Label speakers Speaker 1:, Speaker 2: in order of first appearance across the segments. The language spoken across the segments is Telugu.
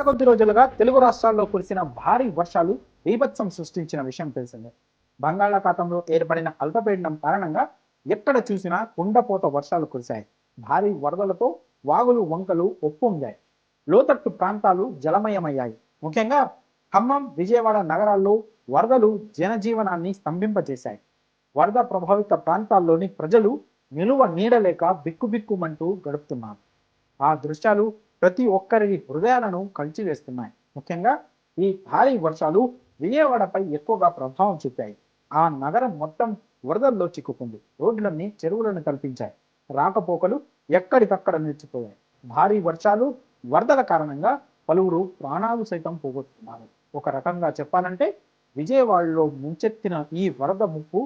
Speaker 1: కొద్ది రోజులుగా తెలుగు రాష్ట్రాల్లో కురిసిన భారీ వర్షాలు బీభత్సం సృష్టించిన విషయం తెలిసిందే. బంగాళాఖాతంలో ఏర్పడిన అల్పపీడనం కారణంగా ఎక్కడ చూసినా కుండపోత వర్షాలు కురిశాయి. భారీ వరదలతో వాగులు వంకలు ఉప్పొంగాయి. లోతట్టు ప్రాంతాలు జలమయమయ్యాయి. ముఖ్యంగా ఖమ్మం, విజయవాడ నగరాల్లో వరదలు జనజీవనాన్ని స్తంభింపజేశాయి. వరద ప్రభావిత ప్రాంతాల్లోని ప్రజలు నిలువ నీడలేక బిక్కుబిక్కుమంటూ గడుపుతున్నారు. ఆ దృశ్యాలు ప్రతి ఒక్కరి హృదయాలను కలిచివేస్తున్నాయి. ముఖ్యంగా ఈ భారీ వర్షాలు విజయవాడపై ఎక్కువగా ప్రభావం చూపాయి. ఆ నగరం మొత్తం వరదల్లో చిక్కుకుంది. రోడ్లన్నీ చెరువులను కల్పించాయి. రాకపోకలు ఎక్కడికక్కడ నిలిచిపోయాయి. భారీ వర్షాలు, వరదల కారణంగా పలువురు ప్రాణాలు సైతం పోగొట్టుకున్నారు. ఒక రకంగా చెప్పాలంటే విజయవాడలో ముంచెత్తిన ఈ వరద ముప్పు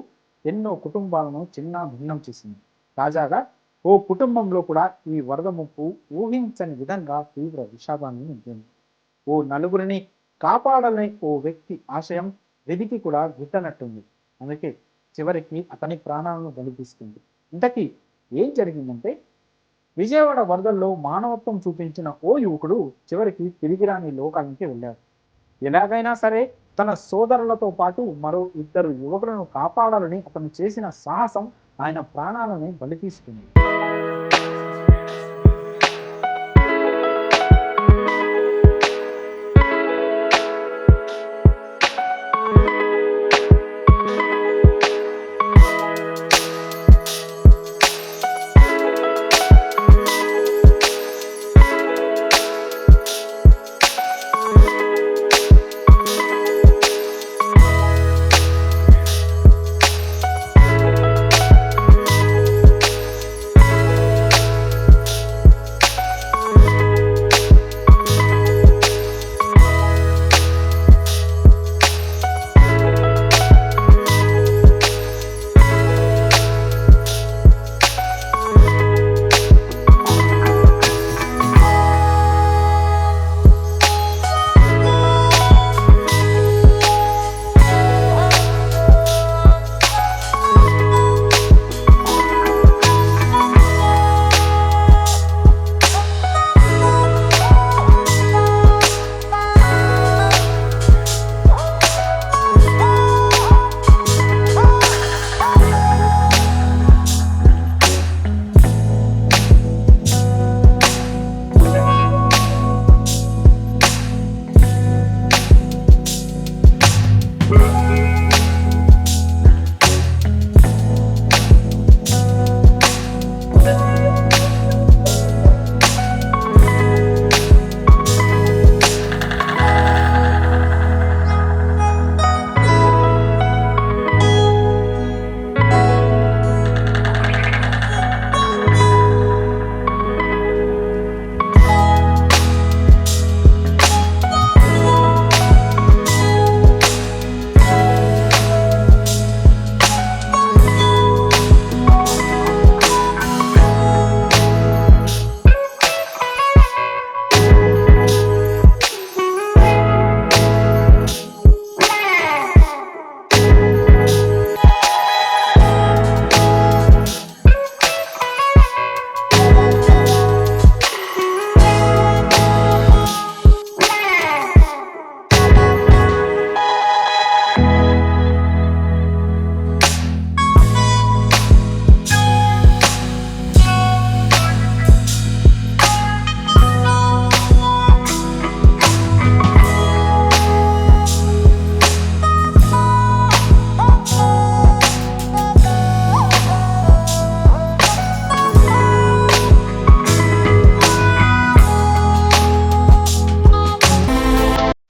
Speaker 1: ఎన్నో కుటుంబాలను చిన్న భిన్నం చేసింది. తాజాగా ఓ కుటుంబంలో కూడా ఈ వరద ముప్పు ఊహించని విధంగా తీవ్ర విషాదాన్ని నింపింది. ఓ నలుగురిని కాపాడాలని ఓ వ్యక్తి ఆశయం వెదికి కూడా గిట్టనట్టుంది. అందుకే చివరికి అతని ప్రాణాలను బలితీస్తుంది. ఇంతకీ ఏం జరిగిందంటే, విజయవాడ వరదల్లో మానవత్వం చూపించిన ఓ యువకుడు చివరికి తిరిగిరాని లోకానికి వెళ్ళాడు. ఎలాగైనా సరే తన సోదరులతో పాటు మరో ఇద్దరు యువకులను కాపాడాలని అతను చేసిన సాహసం ఆయన ప్రాణాలను బలితీస్తుంది.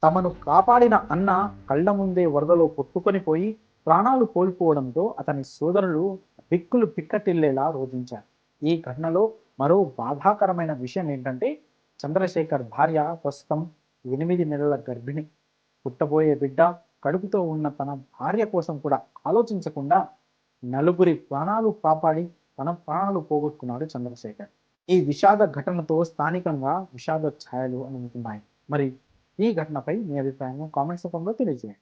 Speaker 1: తమను కాపాడిన అన్న కళ్ళ ముందే వరదలో కొట్టుకొని పోయి ప్రాణాలు కోల్పోవడంతో అతని సోదరులు దిక్కులు పిక్కటిల్లేలా రోధించారు. ఈ ఘటనలో మరో బాధాకరమైన విషయం ఏంటంటే, చంద్రశేఖర్ భార్య ప్రస్తుతం 8 నెలల గర్భిణి. పుట్టబోయే బిడ్డ కడుపుతో ఉన్న తన భార్య కోసం కూడా ఆలోచించకుండా నలుగురి ప్రాణాలు కాపాడి తన ప్రాణాలు పోగొట్టుకున్నాడు చంద్రశేఖర్. ఈ విషాద ఘటనతో స్థానికంగా విషాద ఛాయలు అందుతున్నాయి. మరి ఈ ఘటనపై మీ అభిప్రాయాన్ని కామెంట్స్ రూపంలో తెలియజేయండి.